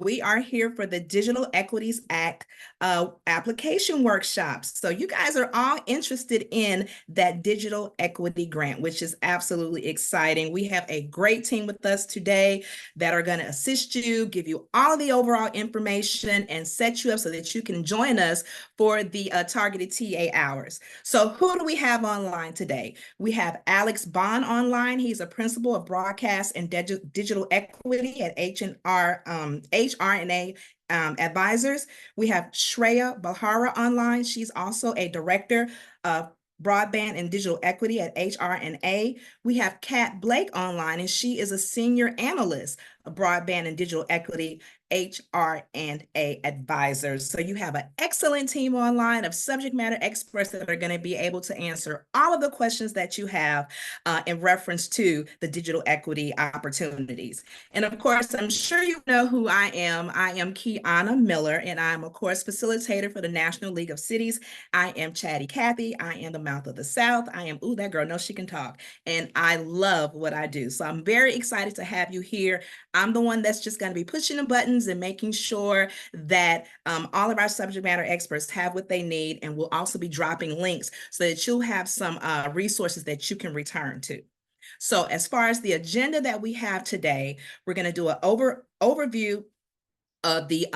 we are here for the Digital Equities Act application workshops. So you guys are all interested in that digital equity grant, which is absolutely exciting. We have a great team with us today that are going to assist you, give you all of the overall information, and set you up so that you can join us for the targeted TA hours. So who do we have online today? We have Alex Bond online. He's a principal of broadcast and digital equity at HRNA Advisors. We have Shreya Bahara online. She's also a director of broadband and digital equity at HRNA. We have Kat Blake online, and she is a senior analyst of broadband and digital equity, HRNA Advisors. So you have an excellent team online of subject matter experts that are going to be able to answer all of the questions that you have in reference to the digital equity opportunities. And of course, I'm sure you know who I am. I am Kiana Miller, and I'm, of course, facilitator for the National League of Cities. I am Chatty Cathy. I am the mouth of the South. I am, ooh, that girl knows she can talk. And I love what I do. So I'm very excited to have you here. I'm the one that's just going to be pushing the buttons and making sure that all of our subject matter experts have what they need, and we'll also be dropping links so that you'll have some resources that you can return to. So as far as the agenda that we have today, we're going to do an overview of the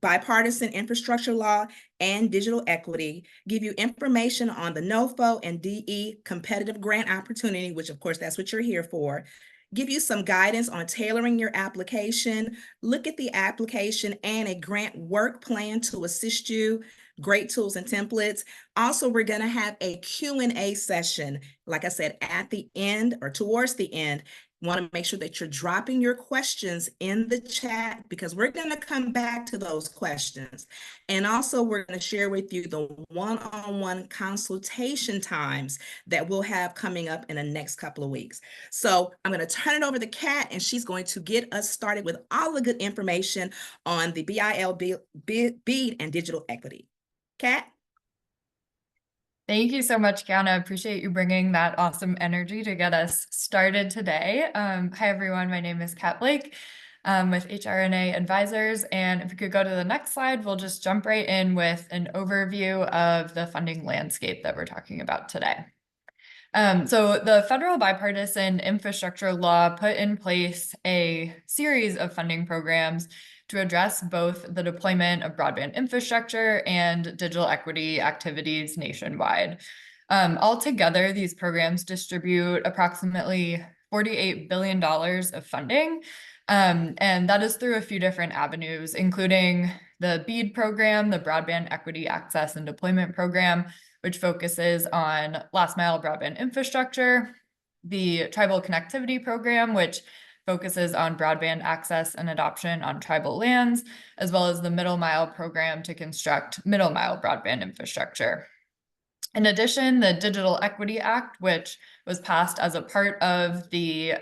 bipartisan infrastructure law and digital equity, give you information on the NOFO and DE competitive grant opportunity, which of course that's what you're here for, give you some guidance on tailoring your application, look at the application and a grant work plan to assist you, great tools and templates. Also, we're going to have a Q&A session, like I said, at the end or towards the end. Want to make sure that you're dropping your questions in the chat because we're going to come back to those questions. And also, we're going to share with you the one-on-one consultation times that we'll have coming up in the next couple of weeks. So I'm going to turn it over to Kat, and she's going to get us started with all the good information on the BIL and digital equity. Kat? Thank you so much, Kiana. I appreciate you bringing that awesome energy to get us started today. Hi, everyone. My name is Kat Blake with HRNA Advisors. And if we could go to the next slide, we'll just jump right in with an overview of the funding landscape that we're talking about today. So the federal bipartisan infrastructure law put in place a series of funding programs to address both the deployment of broadband infrastructure and digital equity activities nationwide. Altogether, these programs distribute approximately $48 billion of funding, and that is through a few different avenues, including the BEAD program, the Broadband Equity Access and Deployment Program, which focuses on last mile broadband infrastructure, the Tribal Connectivity Program, which focuses on broadband access and adoption on tribal lands, as well as the Middle Mile Program to construct middle mile broadband infrastructure. In addition, the Digital Equity Act, which was passed as a part of the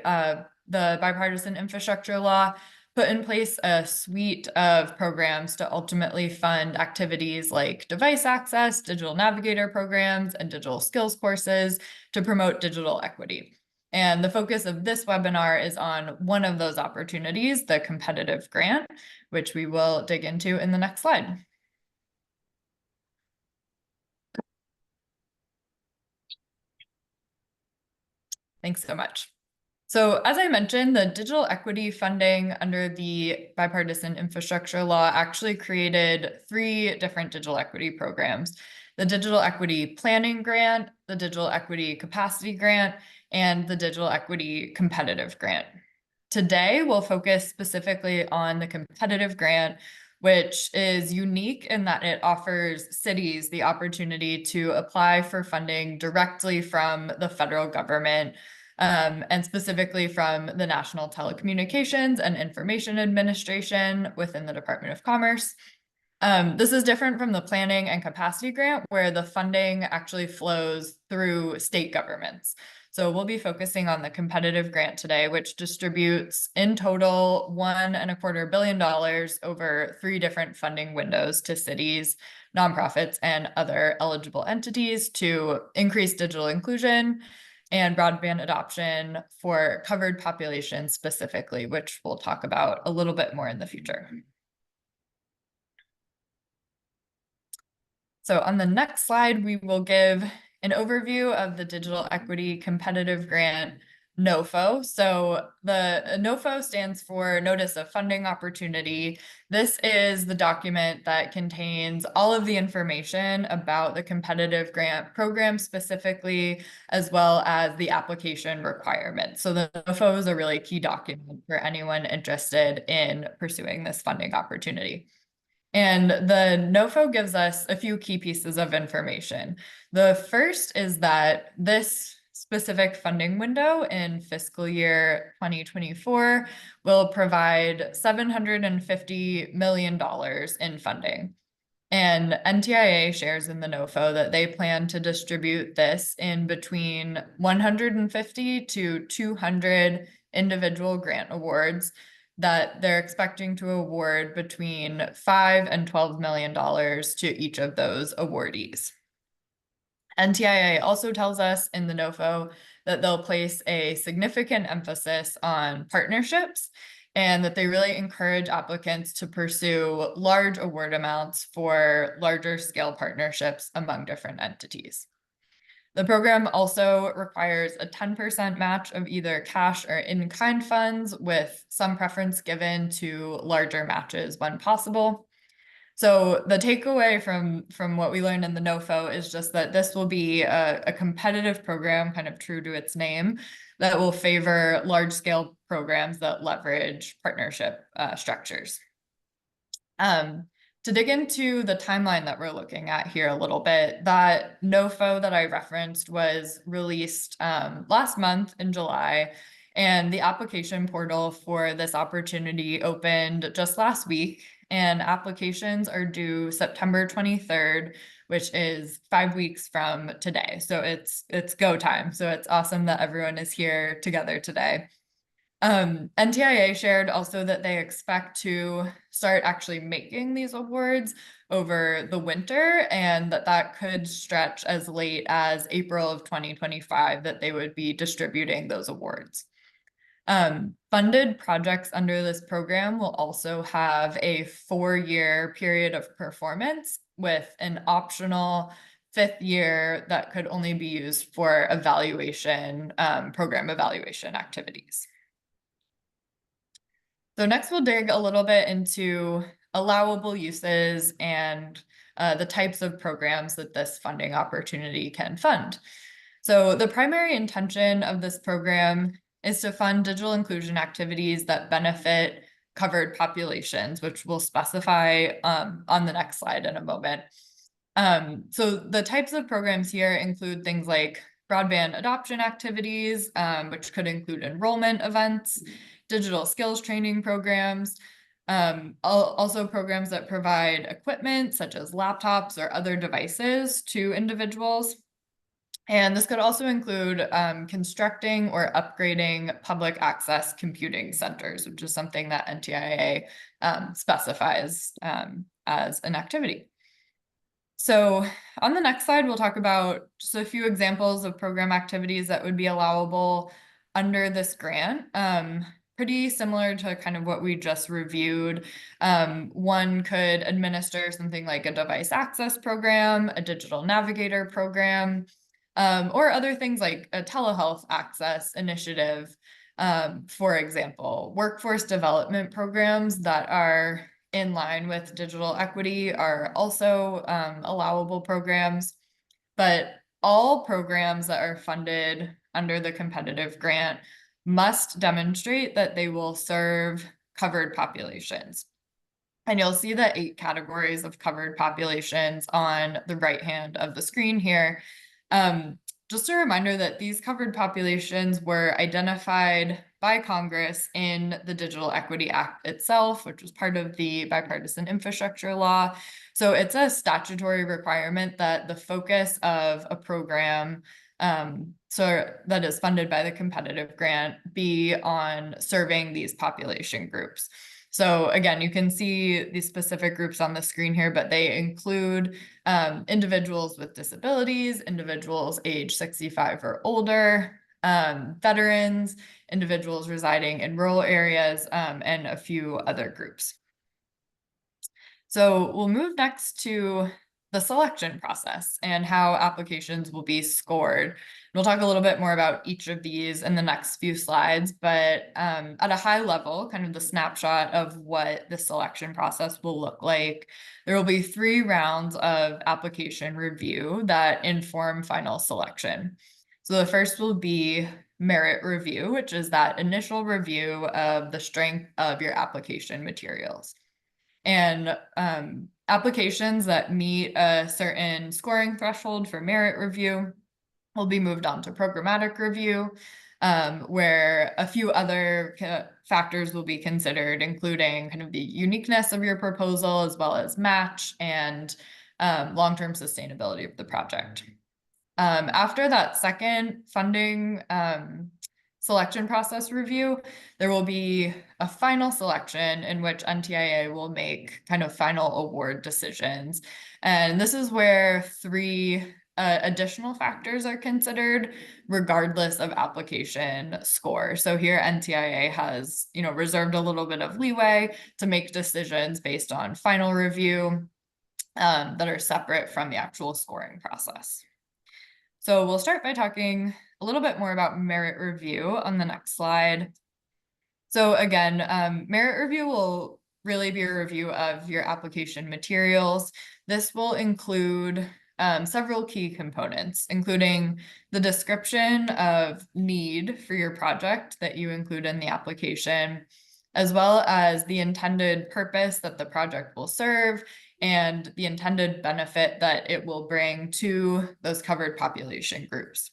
bipartisan infrastructure law, put in place a suite of programs to ultimately fund activities like device access, digital navigator programs, and digital skills courses to promote digital equity. And the focus of this webinar is on one of those opportunities, the competitive grant, which we will dig into in the next slide. Thanks so much. So as I mentioned, the digital equity funding under the bipartisan infrastructure law actually created 3 different digital equity programs: the Digital Equity Planning Grant, the Digital Equity Capacity Grant, and the Digital Equity Competitive Grant. Today, we'll focus specifically on the competitive grant, which is unique in that it offers cities the opportunity to apply for funding directly from the federal government, and specifically from the National Telecommunications and Information Administration within the Department of Commerce. This is different from the planning and capacity grant, where the funding actually flows through state governments. So we'll be focusing on the competitive grant today, which distributes in total $1.25 billion over 3 different funding windows to cities, nonprofits, and other eligible entities to increase digital inclusion and broadband adoption for covered populations specifically, which we'll talk about a little bit more in the future. So on the next slide, we will give an overview of the Digital Equity Competitive Grant NOFO. So the NOFO stands for Notice of Funding Opportunity. This is the document that contains all of the information about the competitive grant program specifically, as well as the application requirements. So the NOFO is a really key document for anyone interested in pursuing this funding opportunity. And the NOFO gives us a few key pieces of information. The first is that this specific funding window in fiscal year 2024 will provide $750 million in funding. And NTIA shares in the NOFO that they plan to distribute this in between 150 to 200 individual grant awards that they're expecting to award between $5 and $12 million to each of those awardees. NTIA also tells us in the NOFO that they'll place a significant emphasis on partnerships and that they really encourage applicants to pursue large award amounts for larger scale partnerships among different entities. The program also requires a 10% match of either cash or in-kind funds, with some preference given to larger matches when possible. So the takeaway from what we learned in the NOFO is just that this will be a competitive program, kind of true to its name, that will favor large-scale programs that leverage partnership structures. To dig into the timeline that we're looking at here a little bit, that NOFO that I referenced was released last month in July, and the application portal for this opportunity opened just last week, and applications are due September 23rd, which is 5 weeks from today. So it's go time. So it's awesome that everyone is here together today. NTIA shared also that they expect to start actually making these awards over the winter, and that could stretch as late as April of 2025 that they would be distributing those awards. Funded projects under this program will also have a 4-year period of performance with an optional 5th year that could only be used for evaluation, program evaluation activities. So next we'll dig a little bit into allowable uses and the types of programs that this funding opportunity can fund. So the primary intention of this program is to fund digital inclusion activities that benefit covered populations, which we'll specify on the next slide in a moment. So the types of programs here include things like broadband adoption activities, which could include enrollment events, digital skills training programs, also programs that provide equipment such as laptops or other devices to individuals. And this could also include constructing or upgrading public access computing centers, which is something that NTIA specifies as an activity. So on the next slide, we'll talk about just a few examples of program activities that would be allowable under this grant. Pretty similar to kind of what we just reviewed. One could administer something like a device access program, a digital navigator program, or other things like a telehealth access initiative. For example, workforce development programs that are in line with digital equity are also allowable programs, but all programs that are funded under the competitive grant must demonstrate that they will serve covered populations. And you'll see the 8 categories of covered populations on the right hand of the screen here. Just a reminder that these covered populations were identified by Congress in the Digital Equity Act itself, which was part of the Bipartisan Infrastructure Law. So it's a statutory requirement that the focus of a program so that is funded by the competitive grant be on serving these population groups. So again, you can see these specific groups on the screen here, but they include individuals with disabilities, individuals age 65 or older, veterans, individuals residing in rural areas, and a few other groups. So we'll move next to the selection process and how applications will be scored. We'll talk a little bit more about each of these in the next few slides, but at a high level, kind of the snapshot of what the selection process will look like. There will be 3 rounds of application review that inform final selection. So the first will be merit review, which is that initial review of the strength of your application materials. And applications that meet a certain scoring threshold for merit review will be moved on to programmatic review, where a few other factors will be considered, including kind of the uniqueness of your proposal, as well as match and long-term sustainability of the project. After that second funding selection process review, there will be a final selection in which NTIA will make kind of final award decisions. And this is where 3 additional factors are considered regardless of application score. So here NTIA has, reserved a little bit of leeway to make decisions based on final review that are separate from the actual scoring process. So we'll start by talking a little bit more about merit review on the next slide. So again, merit review will really be a review of your application materials. This will include several key components, including the description of need for your project that you include in the application, as well as the intended purpose that the project will serve and the intended benefit that it will bring to those covered population groups.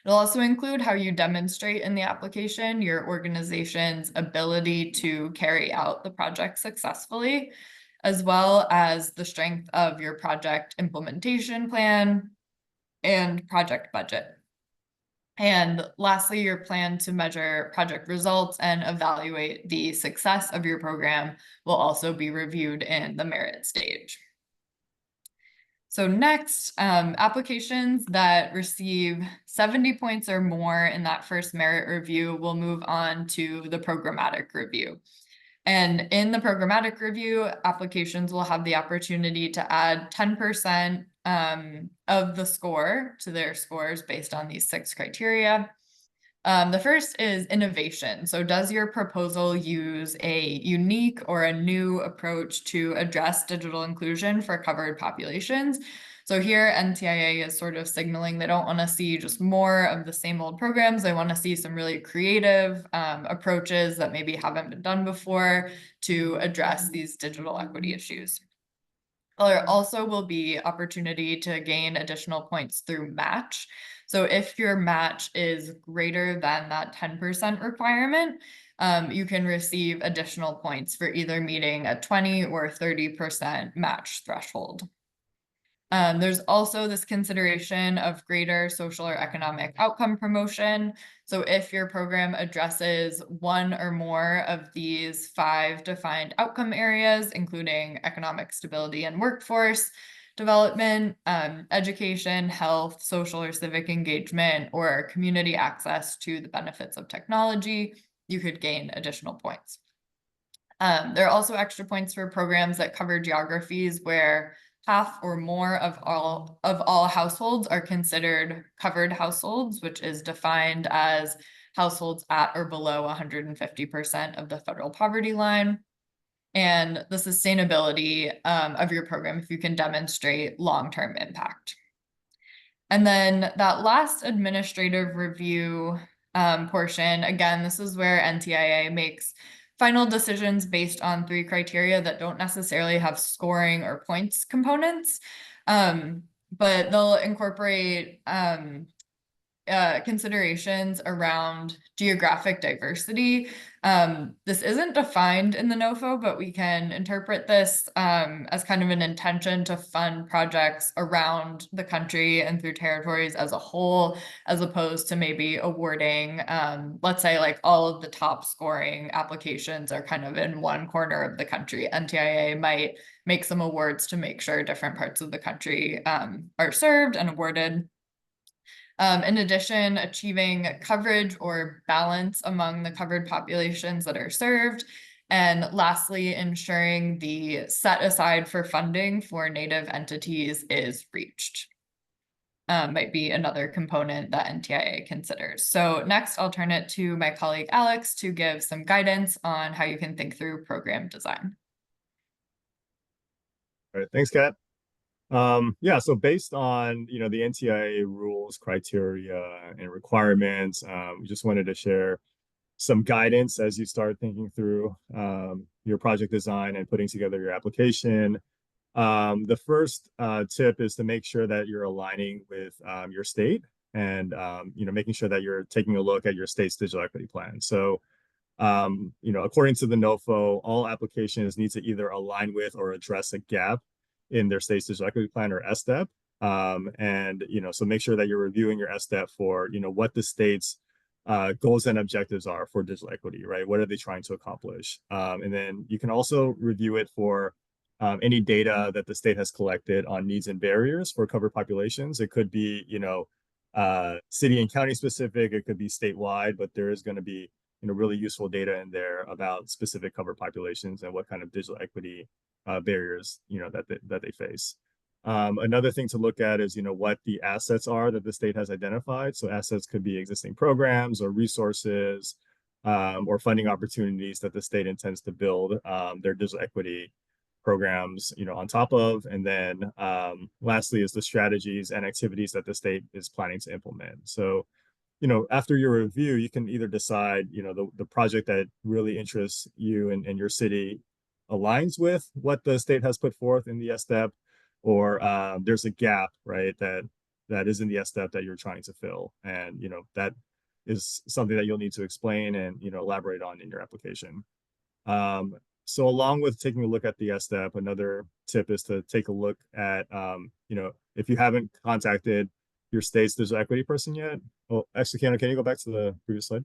It'll also include how you demonstrate in the application your organization's ability to carry out the project successfully, as well as the strength of your project implementation plan and project budget. And lastly, your plan to measure project results and evaluate the success of your program will also be reviewed in the merit stage. So next, applications that receive 70 points or more in that first merit review will move on to the programmatic review. And in the programmatic review, applications will have the opportunity to add 10% of the score to their scores based on these 6 criteria. The first is innovation. So does your proposal use a unique or a new approach to address digital inclusion for covered populations? So here NTIA is sort of signaling they don't want to see just more of the same old programs. They want to see some really creative approaches that maybe haven't been done before to address these digital equity issues. There also will be opportunity to gain additional points through match. So if your match is greater than that 10% requirement, you can receive additional points for either meeting a 20 or 30% match threshold. There's also this consideration of greater social or economic outcome promotion. So if your program addresses 1 or more of these 5 defined outcome areas, including economic stability and workforce development, education, health, social or civic engagement, or community access to the benefits of technology, you could gain additional points. There are also extra points for programs that cover geographies where half or more of all households are considered covered households, which is defined as households at or below 150% of the federal poverty line, and the sustainability of your program if you can demonstrate long-term impact. And then that last administrative review portion, again, this is where NTIA makes final decisions based on 3 criteria that don't necessarily have scoring or points components, but they'll incorporate considerations around geographic diversity. This isn't defined in the NOFO, but we can interpret this as kind of an intention to fund projects around the country and through territories as a whole, as opposed to maybe awarding, let's say like all of the top scoring applications are kind of in one corner of the country. NTIA might make some awards to make sure different parts of the country are served and awarded. In addition, achieving coverage or balance among the covered populations that are served. And lastly, ensuring the set aside for funding for Native entities is reached. Might be another component that NTIA considers. So next, I'll turn it to my colleague Alex to give some guidance on how you can think through program design. All right, thanks, Kat. Yeah, so based on the NTIA rules, criteria, and requirements, we just wanted to share some guidance as you start thinking through your project design and putting together your application. The first tip is to make sure that you're aligning with your state and making sure that you're taking a look at your state's digital equity plan. So according to the NOFO, all applications need to either align with or address a gap in their state's digital equity plan or SDEP. So make sure that you're reviewing your SDEP for what the state's goals and objectives are for digital equity, right? What are they trying to accomplish? And then you can also review it for any data that the state has collected on needs and barriers for covered populations. It could be, city and county specific, it could be statewide, but there is going to be, really useful data in there about specific covered populations and what kind of digital equity barriers, that they face. Another thing to look at is, what the assets are that the state has identified. So assets could be existing programs or resources or funding opportunities that the state intends to build their digital equity programs, on top of. And then lastly is the strategies and activities that the state is planning to implement. So, after your review, you can either decide, the project that really interests you and your city aligns with what the state has put forth in the SDEP, or there's a gap, right, that is in the SDEP that you're trying to fill. And, that is something that you'll need to explain and, elaborate on in your application. So along with taking a look at the SDEP, another tip is to take a look at, if you haven't contacted your state's digital equity person yet. Oh, actually, can you go back to the previous slide?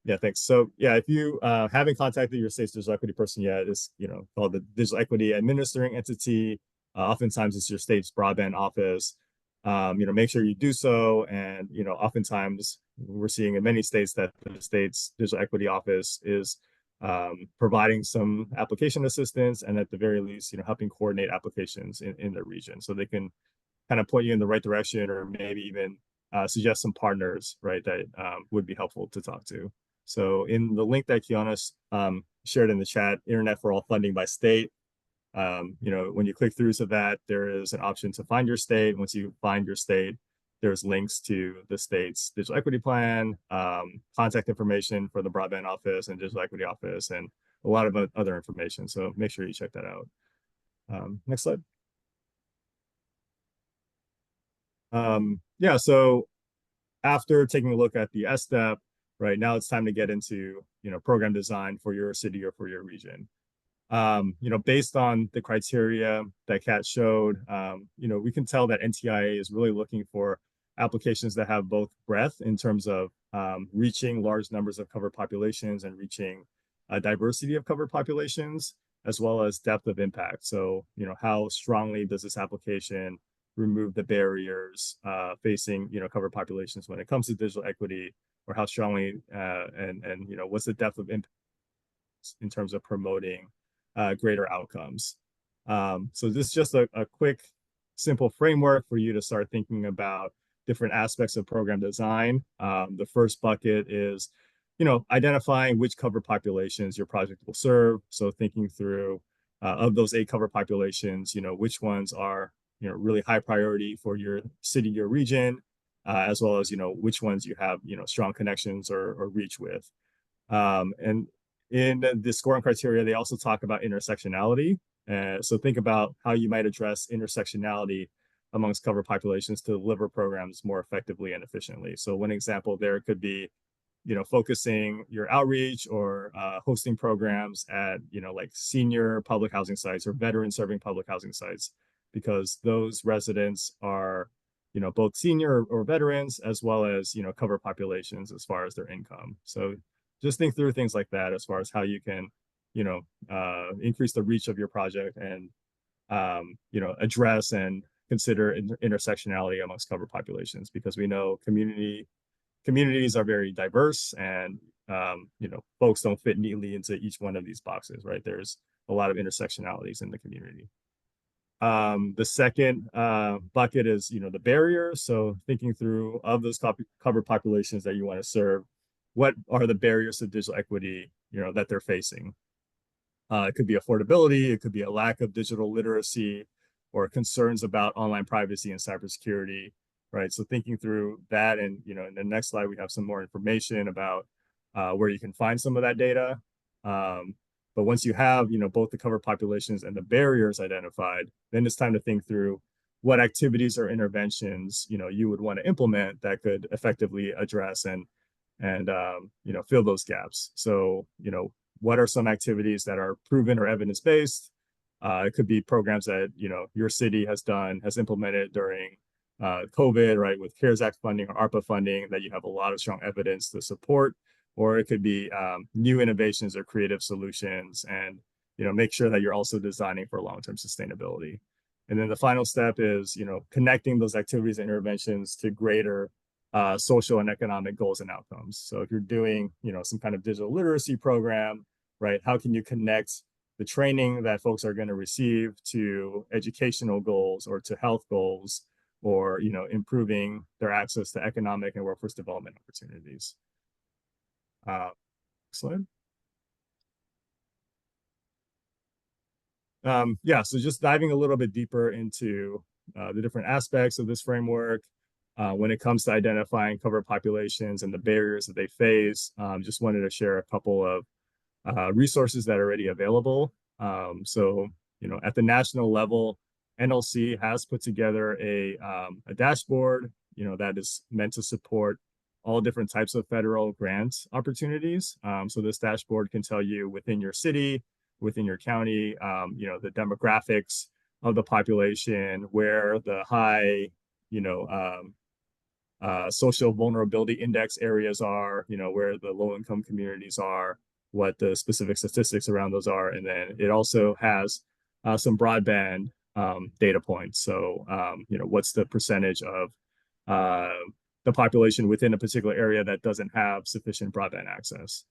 Yeah, thanks. So yeah, if you haven't contacted your state's digital equity person yet, it's called the digital equity administering entity. Oftentimes it's your state's broadband office. Make sure you do so. And oftentimes we're seeing in many states that the state's digital equity office is providing some application assistance, and at the very least, helping coordinate applications in their region, so they can kind of point you in the right direction, or maybe even suggest some partners, right, that would be helpful to talk to. So in the link that Kiana shared in the chat, Internet for All funding by state, when you click through to that, there is an option to find your state. Once you find your state, there's links to the state's digital equity plan, contact information for the broadband office and digital equity office, and a lot of other information. So make sure you check that out. Next slide. Yeah, so after taking a look at the SDEP, right, now it's time to get into, program design for your city or for your region. Based on the criteria that Kat showed, we can tell that NTIA is really looking for applications that have both breadth in terms of reaching large numbers of covered populations and reaching a diversity of covered populations, as well as depth of impact. So, how strongly does this application remove the barriers facing covered populations when it comes to digital equity, or how strongly and what's the depth of impact in terms of promoting greater outcomes. So this is just a quick, simple framework for you to start thinking about different aspects of program design. The first bucket is, identifying which covered populations your project will serve. So thinking through of those 8 covered populations, which ones are really high priority for your city, your region, as well as which ones you have strong connections or reach with. And in the scoring criteria, they also talk about intersectionality. So think about how you might address intersectionality amongst covered populations to deliver programs more effectively and efficiently. So one example there could be, focusing your outreach or hosting programs at, like senior public housing sites or veteran serving public housing sites, because those residents are, both senior or veterans, as well as, covered populations as far as their income. So just think through things like that as far as how you can, increase the reach of your project and, address and consider intersectionality amongst covered populations, because we know communities are very diverse, and folks don't fit neatly into each one of these boxes, right? There's a lot of intersectionalities in the community. The second bucket is, the barriers. So thinking through, of those covered populations that you want to serve, what are the barriers to digital equity, that they're facing? It could be affordability, it could be a lack of digital literacy, or concerns about online privacy and cybersecurity, right? So thinking through that, and in the next slide, we have some more information about where you can find some of that data. But once you have, both the covered populations and the barriers identified, then it's time to think through what activities or interventions, you would want to implement that could effectively address and fill those gaps. So, what are some activities that are proven or evidence-based? It could be programs that, your city has implemented during COVID, right, with CARES Act funding or ARPA funding, that you have a lot of strong evidence to support. Or it could be new innovations or creative solutions, and make sure that you're also designing for long-term sustainability. And then the final step is connecting those activities and interventions to greater social and economic goals and outcomes. So if you're doing some kind of digital literacy program, right, how can you connect the training that folks are going to receive to educational goals or to health goals, or improving their access to economic and workforce development opportunities? Slide. So just diving a little bit deeper into the different aspects of this framework when it comes to identifying covered populations and the barriers that they face. Just wanted to share a couple of resources that are already available. So at the national level, NLC has put together a dashboard that is meant to support all different types of federal grant opportunities. So this dashboard can tell you within your city, within your county, the demographics of the population, where the high, social vulnerability index areas are, where the low-income communities are, what the specific statistics around those are. And then it also has some broadband data points. So, what's the percentage of the population within a particular area that doesn't have sufficient broadband access.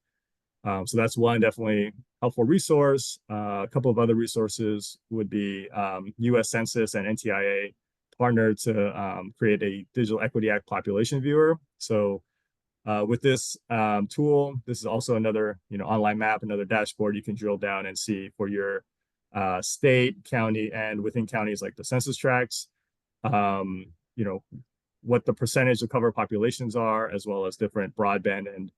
So that's one definitely helpful resource. A couple of other resources would be US Census and NTIA partnered to create a Digital Equity Act population viewer. So with this tool, this is also another online map, another dashboard. You can drill down and see for your state, county, and within counties like the census tracts, what the percentage of covered populations are, as well as different broadband and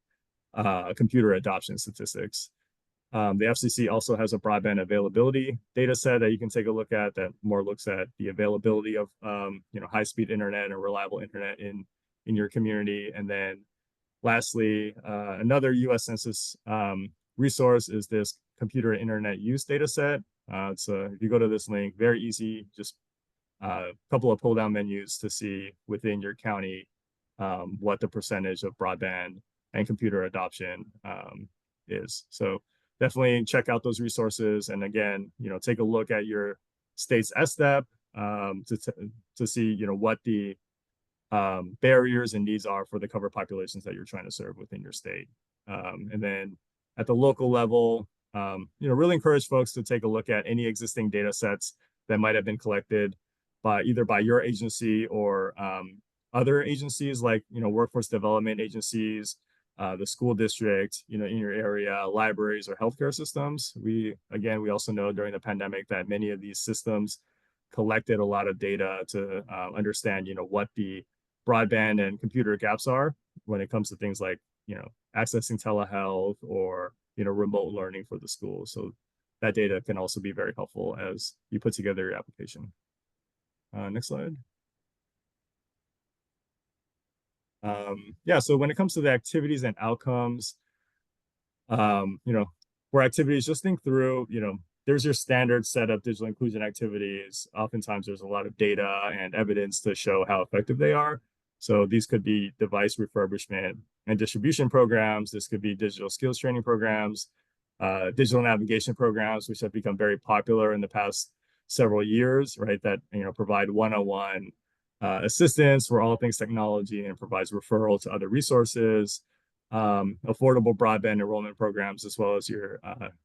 computer adoption statistics. The FCC also has a broadband availability data set that you can take a look at, that more looks at the availability of high-speed internet and reliable internet in your community. And then lastly, another US Census resource is this computer internet use data set. So if you go to this link, very easy, just a couple of pull-down menus to see within your county what the percentage of broadband and computer adoption is. So definitely check out those resources, and again, take a look at your state's SSTEP to see what the barriers and needs are for the covered populations that you're trying to serve within your state. And then at the local level, really encourage folks to take a look at any existing data sets that might have been collected by either by your agency or other agencies like workforce development agencies, the school district, in your area, libraries or healthcare systems. We also know during the pandemic that many of these systems collected a lot of data to understand what the broadband and computer gaps are when it comes to things like accessing telehealth or remote learning for the school. So that data can also be very helpful as you put together your application. Next slide. So when it comes to the activities and outcomes, for activities, just think through, there's your standard set of digital inclusion activities. Oftentimes there's a lot of data and evidence to show how effective they are. So these could be device refurbishment and distribution programs. This could be digital skills training programs, digital navigation programs, which have become very popular in the past several years, right? That, provide one-on-one assistance for all things technology and provides referral to other resources, affordable broadband enrollment programs, as well as your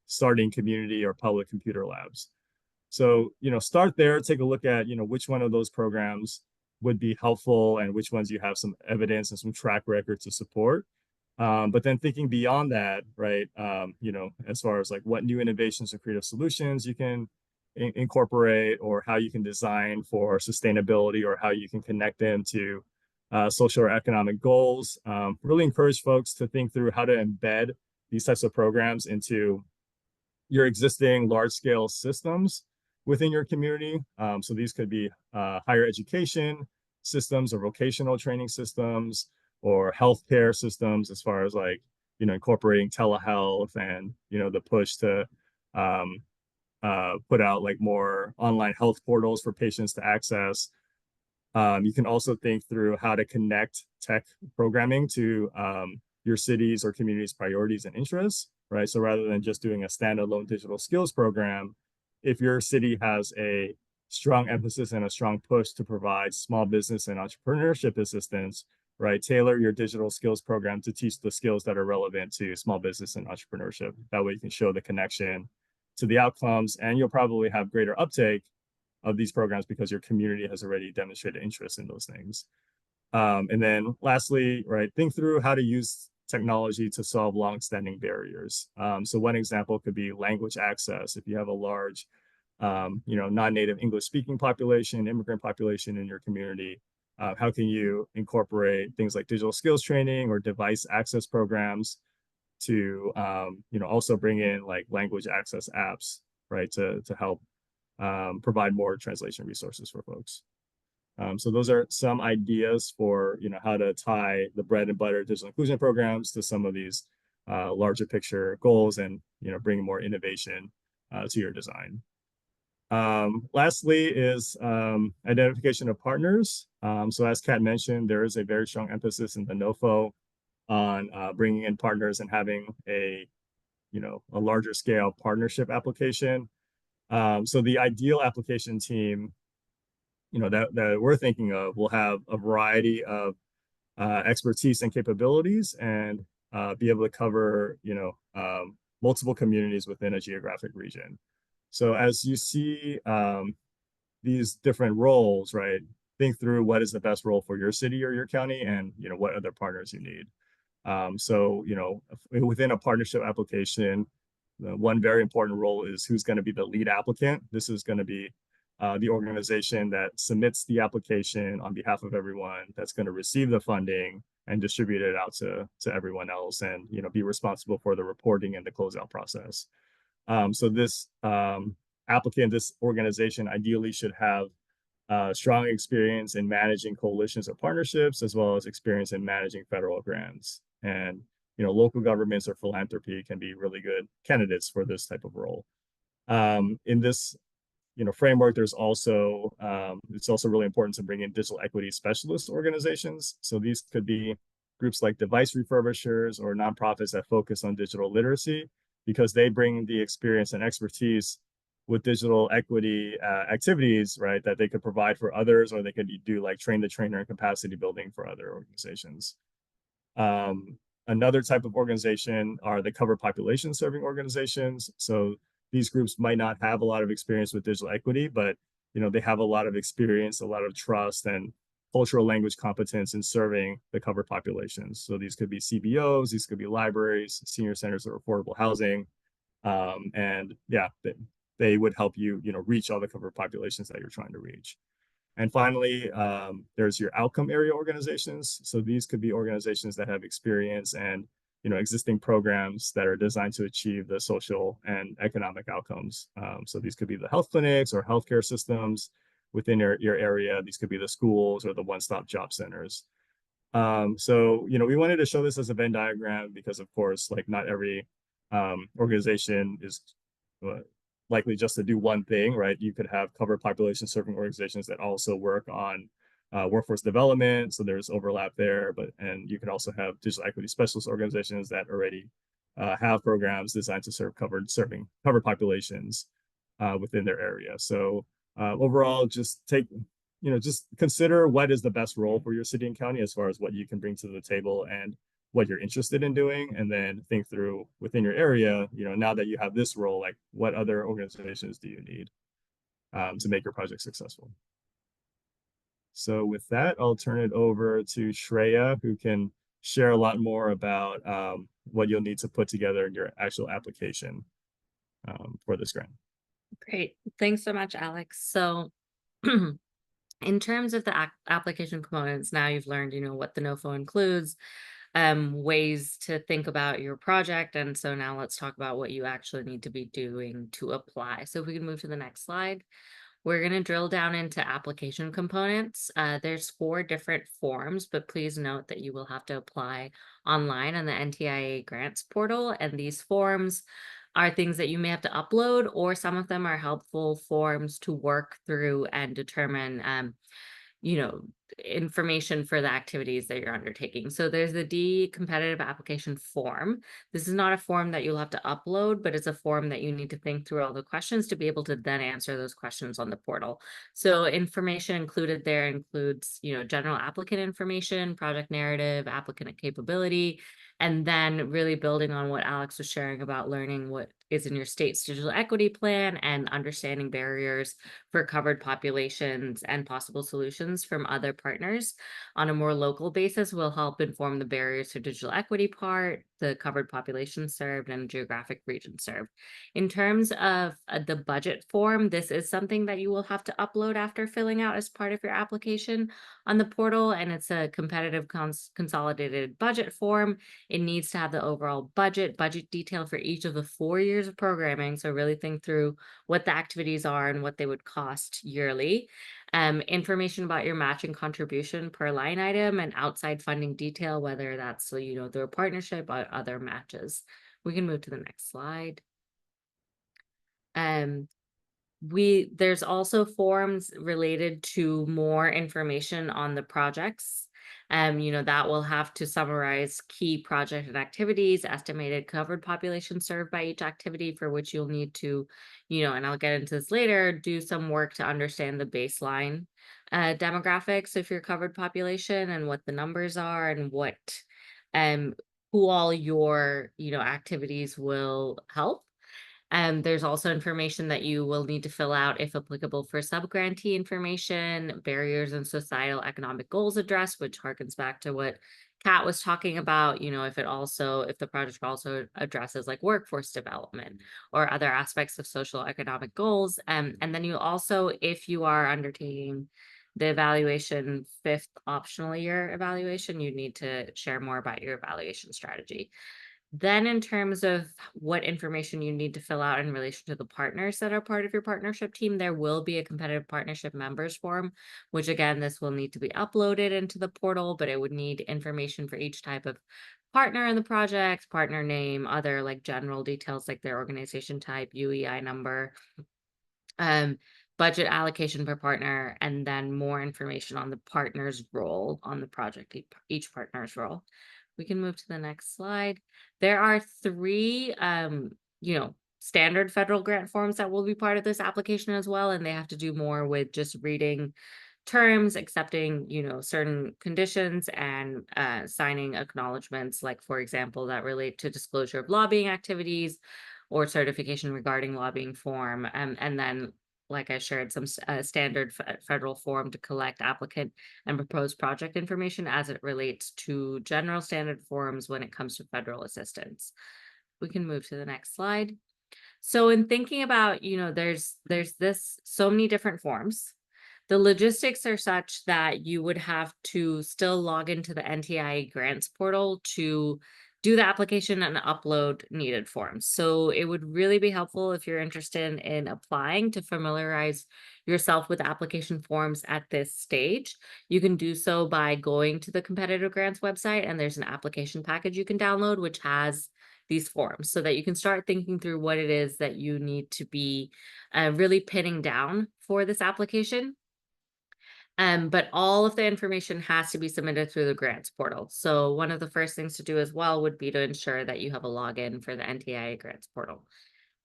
starting community or public computer labs. So, start there, take a look at, which one of those programs would be helpful and which ones you have some evidence and some track record to support. But then thinking beyond that, right, as far as like what new innovations and creative solutions you can incorporate, or how you can design for sustainability, or how you can connect them to social or economic goals. Really encourage folks to think through how to embed these types of programs into your existing large-scale systems within your community. So these could be higher education systems or vocational training systems or healthcare systems, as far as like, incorporating telehealth and, the push to put out like more online health portals for patients to access. You can also think through how to connect tech programming to your city's or community's priorities and interests, right? So rather than just doing a standalone digital skills program, if your city has a strong emphasis and a strong push to provide small business and entrepreneurship assistance, right, tailor your digital skills program to teach the skills that are relevant to small business and entrepreneurship. That way you can show the connection to the outcomes, and you'll probably have greater uptake of these programs because your community has already demonstrated interest in those things. And then lastly, right, think through how to use technology to solve long-standing barriers. So one example could be language access. If you have a large, non-native English speaking population, immigrant population in your community, how can you incorporate things like digital skills training or device access programs to, also bring in like language access apps, right, to help provide more translation resources for folks. So those are some ideas for, how to tie the bread and butter digital inclusion programs to some of these larger picture goals and, bring more innovation to your design. Lastly is identification of partners. So as Kat mentioned, there is a very strong emphasis in the NOFO on bringing in partners and having a larger scale partnership application. So the ideal application team, that we're thinking of will have a variety of expertise and capabilities, and be able to cover, multiple communities within a geographic region. So as you see these different roles, right, think through what is the best role for your city or your county, and what other partners you need. So within a partnership application, one very important role is who's going to be the lead applicant. This is going to be the organization that submits the application on behalf of everyone, that's going to receive the funding and distribute it out to everyone else, and be responsible for the reporting and the closeout process. So this applicant, this organization ideally should have strong experience in managing coalitions or partnerships, as well as experience in managing federal grants. And local governments or philanthropy can be really good candidates for this type of role. In this framework, there's also it's also really important to bring in digital equity specialist organizations. So these could be groups like device refurbishers or nonprofits that focus on digital literacy, because they bring the experience and expertise with digital equity activities, right, that they could provide for others, or they could do like train the trainer and capacity building for other organizations. Another type of organization are the covered population serving organizations. So these groups might not have a lot of experience with digital equity, but they have a lot of experience, a lot of trust, and cultural language competence in serving the covered populations. So these could be CBOs, these could be libraries, senior centers of affordable housing, and yeah, they would help you, reach all the covered populations that you're trying to reach. And finally, there's your outcome area organizations. So these could be organizations that have experience and existing programs that are designed to achieve the social and economic outcomes. So these could be the health clinics or healthcare systems within your area. These could be the schools or the one-stop job centers. So we wanted to show this as a Venn diagram because, of course, like not every organization is likely just to do one thing, right? You could have covered population serving organizations that also work on workforce development, so there's overlap there. And you can also have digital equity specialist organizations that already have programs designed to serve covered populations within their area. So overall, just just consider what is the best role for your city and county as far as what you can bring to the table and what you're interested in doing, and then think through within your area, now that you have this role, like what other organizations do you need to make your project successful. So with that, I'll turn it over to Shreya, who can share a lot more about what you'll need to put together in your actual application for this grant. Great. Thanks so much, Alex. So in terms of the application components, now you've learned, what the NOFO includes, ways to think about your project. And so now let's talk about what you actually need to be doing to apply. So if we can move to the next slide. We're going to drill down into application components. There's 4 different forms, but please note that you will have to apply online on the NTIA grants portal. And these forms are things that you may have to upload, or some of them are helpful forms to work through and determine, information for the activities that you're undertaking. So there's the D competitive application form. This is not a form that you'll have to upload, but it's a form that you need to think through all the questions to be able to then answer those questions on the portal. So information included there includes, general applicant information, project narrative, applicant capability, and then really building on what Alex was sharing about learning what is in your state's digital equity plan and understanding barriers for covered populations and possible solutions from other partners on a more local basis will help inform the barriers to digital equity part, the covered population served, and geographic region served. In terms of the budget form, this is something that you will have to upload after filling out as part of your application on the portal, and it's a competitive consolidated budget form. It needs to have the overall budget detail for each of the 4 years of programming. So really think through what the activities are and what they would cost yearly. Information about your matching contribution per line item and outside funding detail, whether that's, through a partnership or other matches. We can move to the next slide. There's also forms related to more information on the projects. That will have to summarize key project and activities, estimated covered population served by each activity for which you'll need to, and I'll get into this later, do some work to understand the baseline demographics of your covered population and what the numbers are and what, who all your, activities will help. There's also information that you will need to fill out if applicable for subgrantee information, barriers and societal economic goals addressed, which harkens back to what Kat was talking about, if the project also addresses like workforce development or other aspects of social economic goals. And then you also, if you are undertaking the evaluation 5th optional year evaluation, you need to share more about your evaluation strategy. Then in terms of what information you need to fill out in relation to the partners that are part of your partnership team, there will be a competitive partnership members form, which again, this will need to be uploaded into the portal, but it would need information for each type of partner in the project, partner name, other like general details like their organization type, UEI number, budget allocation per partner, and then more information on the partner's role on the project, each partner's role. We can move to the next slide. There are 3, standard federal grant forms that will be part of this application as well, and they have to do more with just reading terms, accepting, certain conditions, and signing acknowledgements, like, for example, that relate to disclosure of lobbying activities or certification regarding lobbying form, and then like I shared, some standard federal form to collect applicant and proposed project information as it relates to general standard forms when it comes to federal assistance. We can move to the next slide. So in thinking about, there's so many different forms. The logistics are such that you would have to still log into the NTIA grants portal to do the application and upload needed forms. So it would really be helpful if you're interested in applying to familiarize yourself with application forms at this stage. You can do so by going to the competitive grants website, and there's an application package you can download, which has these forms so that you can start thinking through what it is that you need to be really pinning down for this application. But all of the information has to be submitted through the grants portal. So one of the first things to do as well would be to ensure that you have a login for the NTIA grants portal.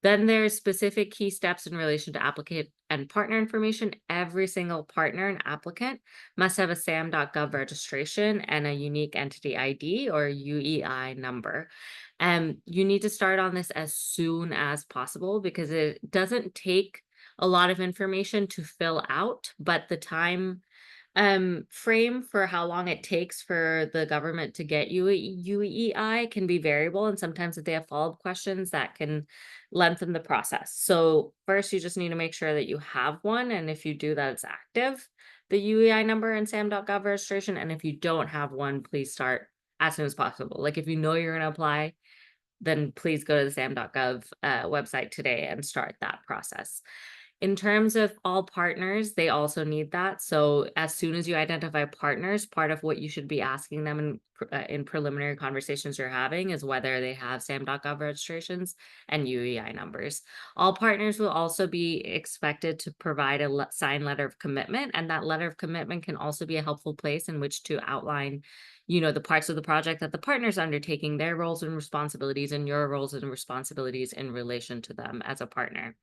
Then there's specific key steps in relation to applicant and partner information. Every single partner and applicant must have a SAM.gov registration and a unique entity ID or UEI number. You need to start on this as soon as possible because it doesn't take a lot of information to fill out, but the time frame for how long it takes for the government to get you a UEI can be variable, and sometimes if they have follow-up questions that can lengthen the process. So first you just need to make sure that you have one, and if you do that, it's active, the UEI number and SAM.gov registration. And if you don't have one, please start as soon as possible. Like if you know you're going to apply, then please go to the SAM.gov website today and start that process. In terms of all partners, they also need that. So as soon as you identify partners, part of what you should be asking them in preliminary conversations you're having is whether they have SAM.gov registrations and UEI numbers. All partners will also be expected to provide a signed letter of commitment, and that letter of commitment can also be a helpful place in which to outline, you know, the parts of the project that the partner's undertaking, their roles and responsibilities, and your roles and responsibilities in relation to them as a partner.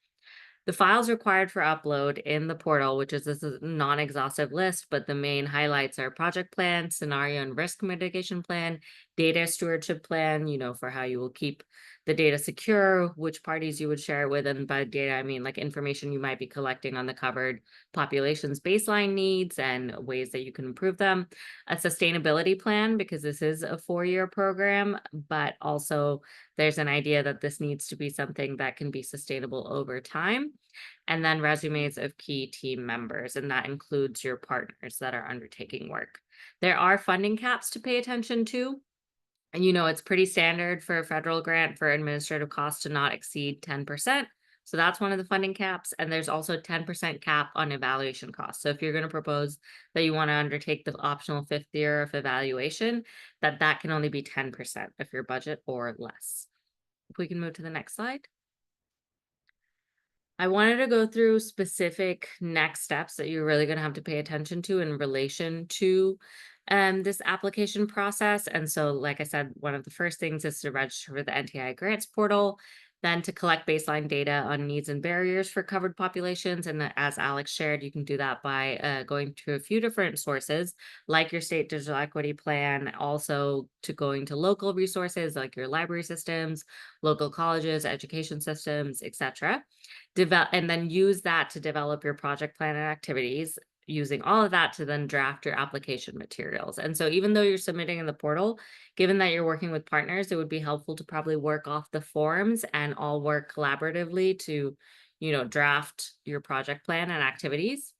The files required for upload in the portal, which is this is a non-exhaustive list, but the main highlights are project plan, scenario and risk mitigation plan, data stewardship plan, you know, for how you will keep the data secure, which parties you would share it with, and by data, I mean like information you might be collecting on the covered population's baseline needs and ways that you can improve them. A sustainability plan, because this is a 4-year program, but also there's an idea that this needs to be something that can be sustainable over time. And then resumes of key team members, and that includes your partners that are undertaking work. There are funding caps to pay attention to. And you know, it's pretty standard for a federal grant for administrative costs to not exceed 10%. So that's one of the funding caps. And there's also a 10% cap on evaluation costs. So if you're going to propose that you want to undertake the optional 5th year of evaluation, that can only be 10% of your budget or less. If we can move to the next slide. I wanted to go through specific next steps that you're really going to have to pay attention to in relation to this application process. And so, like I said, one of the first things is to register for the NTI grants portal, then to collect baseline data on needs and barriers for covered populations. And as Alex shared, you can do that by going to a few different sources, like your state digital equity plan, also to going to local resources like your library systems, local colleges, education systems, etc. And then use that to develop your project plan and activities, using all of that to then draft your application materials. And so even though you're submitting in the portal, given that you're working with partners, it would be helpful to probably work off the forms and all work collaboratively to, you know, draft your project plan and activities.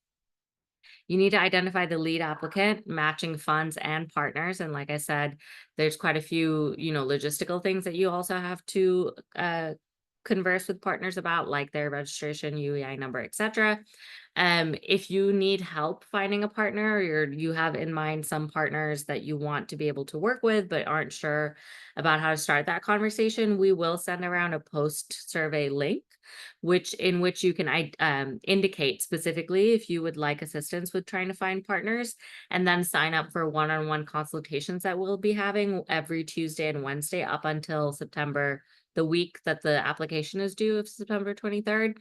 You need to identify the lead applicant, matching funds and partners. And like I said, there's quite a few, you know, logistical things that you also have to converse with partners about, like their registration, UEI number, etc. If you need help finding a partner, or you have in mind some partners that you want to be able to work with but aren't sure about how to start that conversation, we will send around a post survey link, in which you can indicate specifically if you would like assistance with trying to find partners, and then sign up for one-on-one consultations that we'll be having every Tuesday and Wednesday up until September, the week that the application is due, of September 23rd.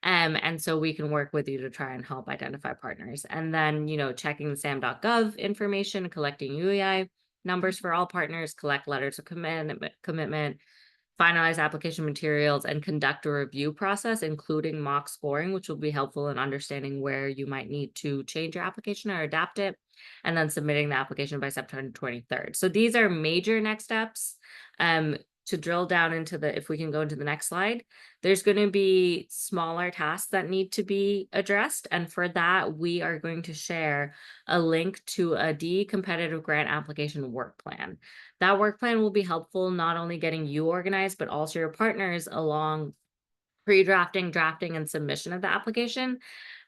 And so we can work with you to try and help identify partners. And then, you know, checking the SAM.gov information, collecting UEI numbers for all partners, collect letters of commitment, finalize application materials, and conduct a review process, including mock scoring, which will be helpful in understanding where you might need to change your application or adapt it, and then submitting the application by September 23rd. So these are major next steps. To drill down into if we can go into the next slide, there's going to be smaller tasks that need to be addressed. And for that, we are going to share a link to a competitive grant application work plan. That work plan will be helpful, not only getting you organized, but also your partners along pre-drafting, drafting, and submission of the application.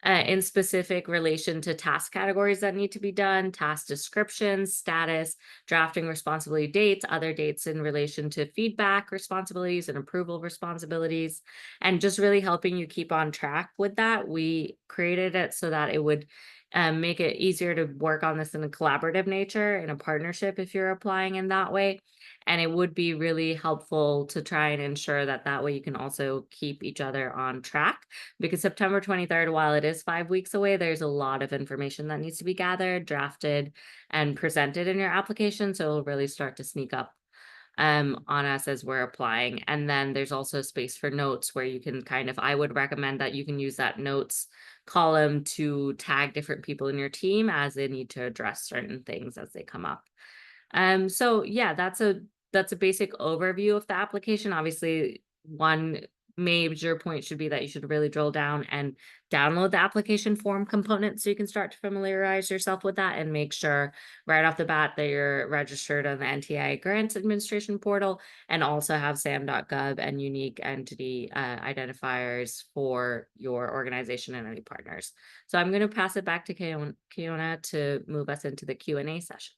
In specific relation to task categories that need to be done, task descriptions, status, drafting responsibility dates, other dates in relation to feedback responsibilities and approval responsibilities, and just really helping you keep on track with that. We created it so that it would make it easier to work on this in a collaborative nature, in a partnership if you're applying in that way. And it would be really helpful to try and ensure that that way you can also keep each other on track, because September 23rd, while it is 5 weeks away, there's a lot of information that needs to be gathered, drafted, and presented in your application. So it'll really start to sneak up on us as we're applying. And then there's also space for notes where you can kind of, I would recommend that you can use that notes column to tag different people in your team as they need to address certain things as they come up. So yeah, that's a basic overview of the application. Obviously, one major point should be that you should really drill down and download the application form component so you can start to familiarize yourself with that and make sure right off the bat that you're registered on the NTIA Grants Administration portal and also have SAM.gov and unique entity identifiers for your organization and any partners. So I'm going to pass it back to Kiona to move us into the Q&A session.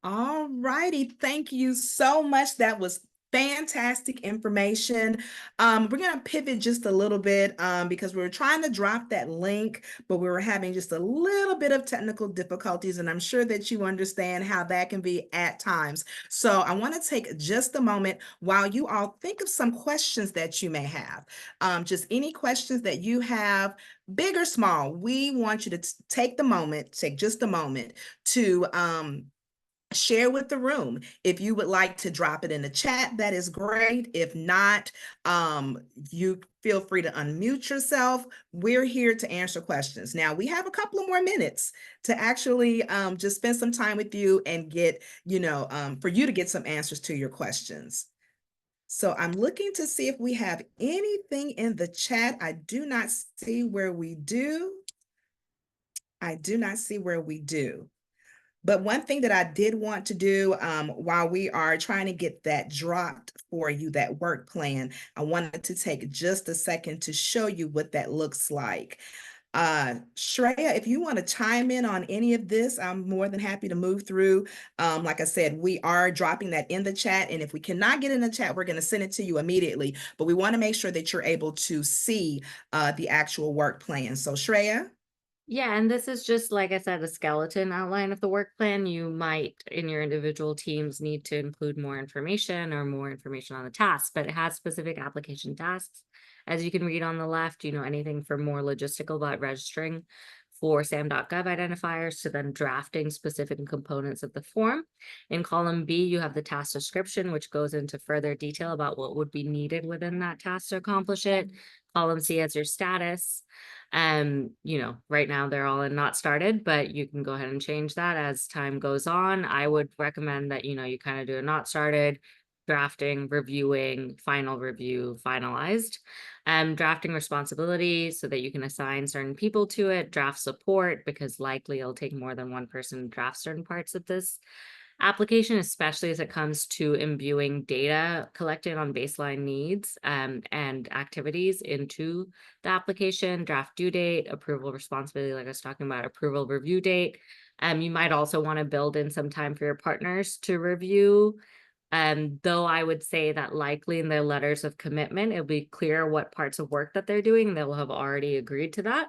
All righty, thank you so much. That was fantastic information. We're gonna pivot just a little bit because we were trying to drop that link, but we were having just a little bit of technical difficulties, and I'm sure that you understand how that can be at times. So I want to take just a moment while you all think of some questions that you may have. Just any questions that you have, big or small. We want you to take just a moment to share with the room. If you would like to drop it in the chat, that is great. If not, you feel free to unmute yourself. We're here to answer questions. Now, we have a couple of more minutes to actually just spend some time with you and get, for you to get some answers to your questions. So I'm looking to see if we have anything in the chat. I do not see where we do. But one thing that I did want to do while we are trying to get that dropped for you, that work plan, I wanted to take just a second to show you what that looks like. Shreya, if you want to chime in on any of this, I'm more than happy to move through. Like I said, we are dropping that in the chat, and if we cannot get in the chat, we're going to send it to you immediately, but we want to make sure that you're able to see the actual work plan. So Shreya? Yeah, and this is just, like I said, a skeleton outline of the work plan. You might, in your individual teams, need to include more information or more information on the tasks, but it has specific application tasks. As you can read on the left, anything from more logistical about registering for SAM.gov identifiers to then drafting specific components of the form. In column B, you have the task description, which goes into further detail about what would be needed within that task to accomplish it. Column C has your status. Right now they're all in not started, but you can go ahead and change that as time goes on. I would recommend that, you kind of do a not started, drafting, reviewing, final review, finalized. Drafting responsibility so that you can assign certain people to it, draft support, because likely it'll take more than one person to draft certain parts of this application, especially as it comes to imbuing data collected on baseline needs and activities into the application, draft due date, approval responsibility, like I was talking about, approval review date. You might also want to build in some time for your partners to review. Though I would say that likely in their letters of commitment, it'll be clear what parts of work that they're doing. They'll have already agreed to that.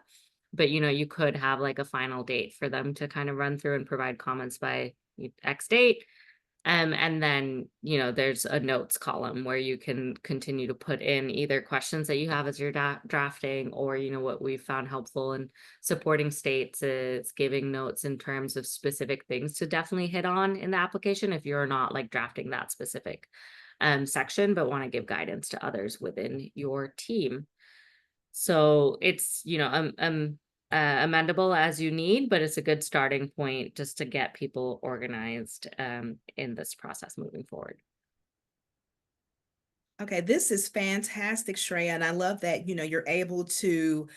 But, you could have like a final date for them to kind of run through and provide comments by X date. And then, there's a notes column where you can continue to put in either questions that you have as you're drafting, or, what we've found helpful in supporting states is giving notes in terms of specific things to definitely hit on in the application if you're not like drafting that specific section, but want to give guidance to others within your team. So it's, amendable as you need, but it's a good starting point just to get people organized in this process moving forward. Okay, this is fantastic, Shreya, and I love that, you're able to,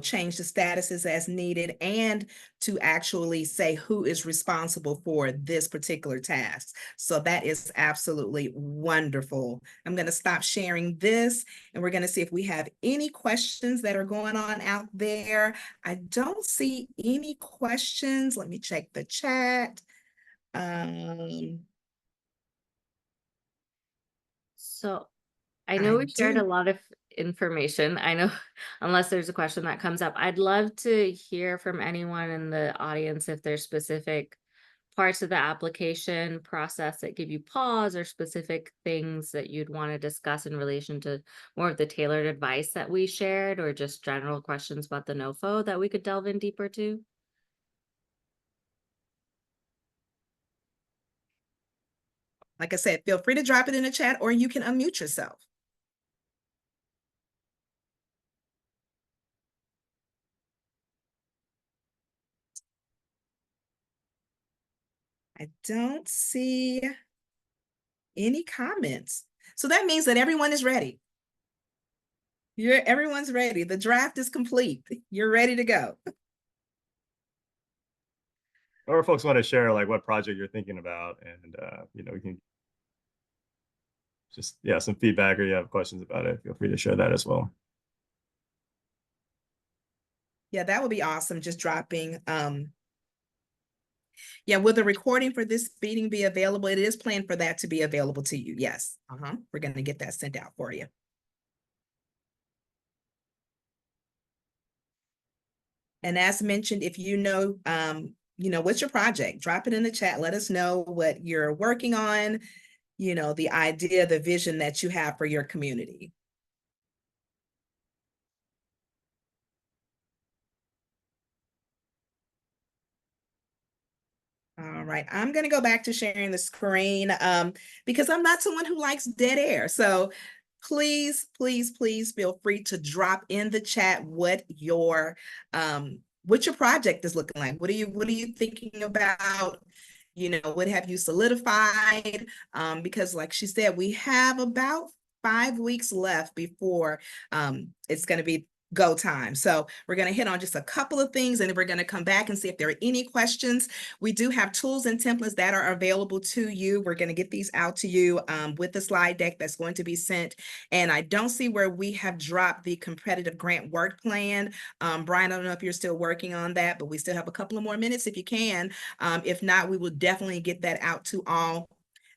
change the statuses as needed and to actually say who is responsible for this particular task. So that is absolutely wonderful. I'm going to stop sharing this, and we're going to see if we have any questions that are going on out there. I don't see any questions. Let me check the chat. So I know we shared a lot of information. I know unless there's a question that comes up, I'd love to hear from anyone in the audience if there's specific parts of the application process that give you pause, or specific things that you'd want to discuss in relation to more of the tailored advice that we shared, or just general questions about the NOFO that we could delve in deeper to? Like I said, feel free to drop it in the chat, or you can unmute yourself. I don't see any comments. So that means that everyone is ready. Everyone's ready. The draft is complete. You're ready to go. Or if folks want to share like what project you're thinking about, and you know, we can just, yeah, some feedback, or you have questions about it, feel free to share that as well. Yeah, that would be awesome. Just dropping. Yeah, will the recording for this meeting be available? It is planned for that to be available to you. Yes. We're going to get that sent out for you. And as mentioned, if you know, what's your project, drop it in the chat. Let us know what you're working on, the idea, the vision that you have for your community. All right, I'm going to go back to sharing the screen because I'm not someone who likes dead air. So please, please, please feel free to drop in the chat what your project is looking like. What are you thinking about? What have you solidified? Because like she said, we have about 5 weeks left before it's going to be go time. So we're going to hit on just a couple of things, and then we're going to come back and see if there are any questions. We do have tools and templates that are available to you. We're going to get these out to you with the slide deck that's going to be sent. And I don't see where we have dropped the competitive grant work plan. Brian, I don't know if you're still working on that, but we still have a couple of more minutes if you can. If not, we will definitely get that out to all.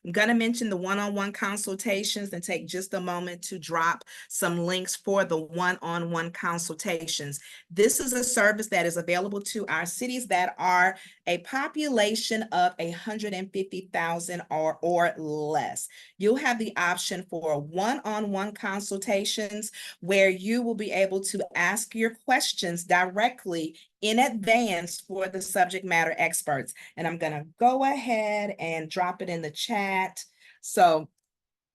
I'm going to mention the one-on-one consultations and take just a moment to drop some links for the one-on-one consultations. This is a service that is available to our cities that are a population of 150,000 or less. You'll have the option for one-on-one consultations where you will be able to ask your questions directly in advance for the subject matter experts. And I'm going to go ahead and drop it in the chat. So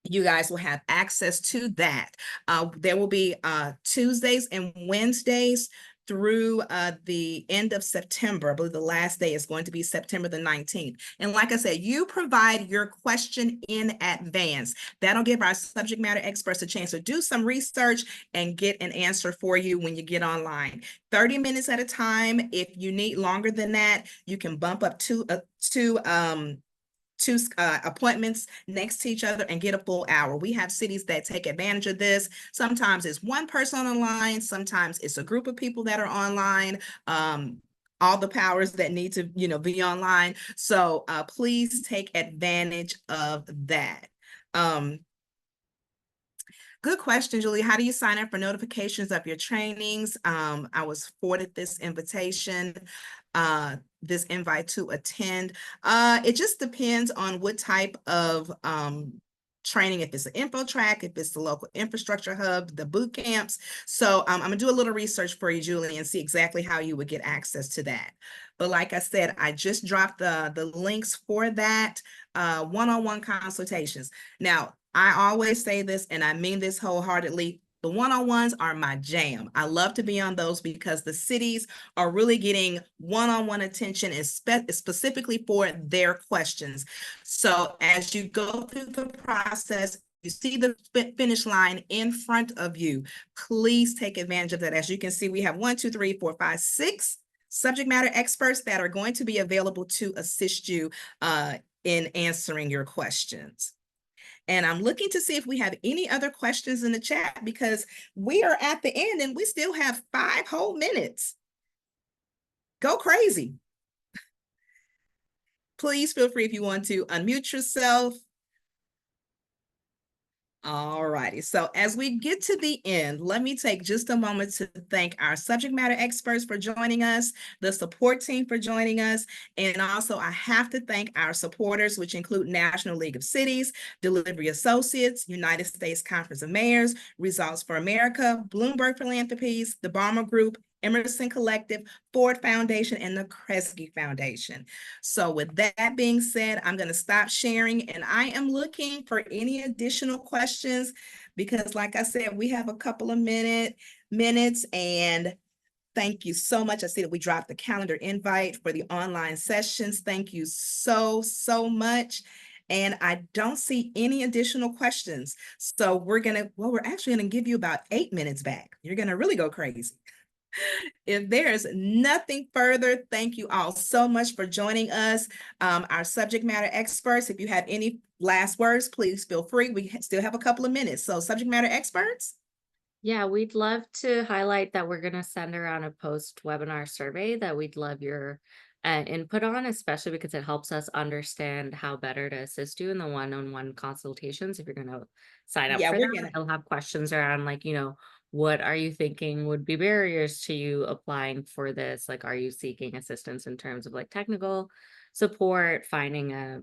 you guys will have access to that. There will be Tuesdays and Wednesdays through the end of September. I believe the last day is going to be September the 19th. And like I said, you provide your question in advance. That'll give our subject matter experts a chance to do some research and get an answer for you when you get online. 30 minutes at a time. If you need longer than that, you can bump up two appointments next to each other and get a full hour. We have cities that take advantage of this. Sometimes it's one person on the line. Sometimes it's a group of people that are online. All the powers that need to, be online. So please take advantage of that. Good question, Julie. How do you sign up for notifications of your trainings? I was forwarded this invitation, this invite to attend. It just depends on what type of training, if it's an InfoTrack, if it's the local infrastructure hub, the boot camps. So I'm gonna do a little research for you, Julie, and see exactly how you would get access to that. But like I said, I just dropped the links for that one-on-one consultations. Now, I always say this, and I mean this wholeheartedly. The one-on-ones are my jam. I love to be on those because the cities are really getting one-on-one attention, specifically for their questions. So as you go through the process, you see the finish line in front of you, please take advantage of that. As you can see, we have 1, 2, 3, 4, 5, 6 subject matter experts that are going to be available to assist you in answering your questions. And I'm looking to see if we have any other questions in the chat, because we are at the end and we still have 5 whole minutes. Go crazy. Please feel free if you want to unmute yourself. All righty. So as we get to the end, let me take just a moment to thank our subject matter experts for joining us, the support team for joining us, and also I have to thank our supporters, which include National League of Cities, Delivery Associates, United States Conference of Mayors, Results for America, Bloomberg Philanthropies, the Balmer Group, Emerson Collective, Ford Foundation, and the Kresge Foundation. So with that being said, I'm going to stop sharing, and I am looking for any additional questions because like I said, we have a couple of minutes, and thank you so much. I see that we dropped the calendar invite for the online sessions. Thank you so much. And I don't see any additional questions. So we're actually going to give you about 8 minutes back. You're going to really go crazy. If there's nothing further, thank you all so much for joining us. Our subject matter experts, if you have any last words, please feel free. We still have a couple of minutes. So subject matter experts. Yeah, we'd love to highlight that we're going to send around a post-webinar survey that we'd love your input on, especially because it helps us understand how better to assist you in the one-on-one consultations. If you're going to sign up for them, they'll have questions around like, what are you thinking would be barriers to you applying for this? Like, are you seeking assistance in terms of like technical support, finding a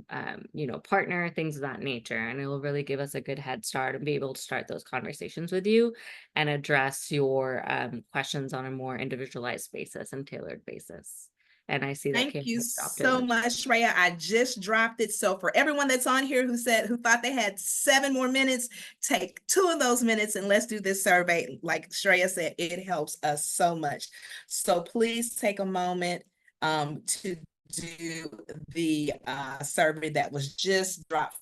partner, things of that nature? And it will really give us a good head start and be able to start those conversations with you and address your questions on a more individualized basis and tailored basis. And I see that. Thank you so much, Shreya. I just dropped it. So for everyone that's on here who thought they had 7 more minutes, take 2 of those minutes and let's do this survey. Like Shreya said, it helps us so much. So please take a moment to do the survey that was just dropped.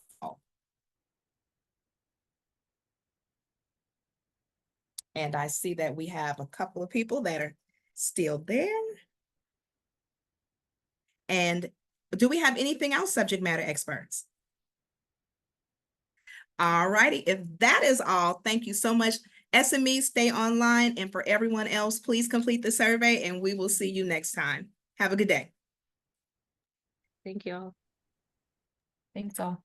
And I see that we have a couple of people that are still there. And do we have anything else, subject matter experts? All righty. If that is all, thank you so much. SMEs, stay online. And for everyone else, please complete the survey and we will see you next time. Have a good day. Thank you all. Thanks all.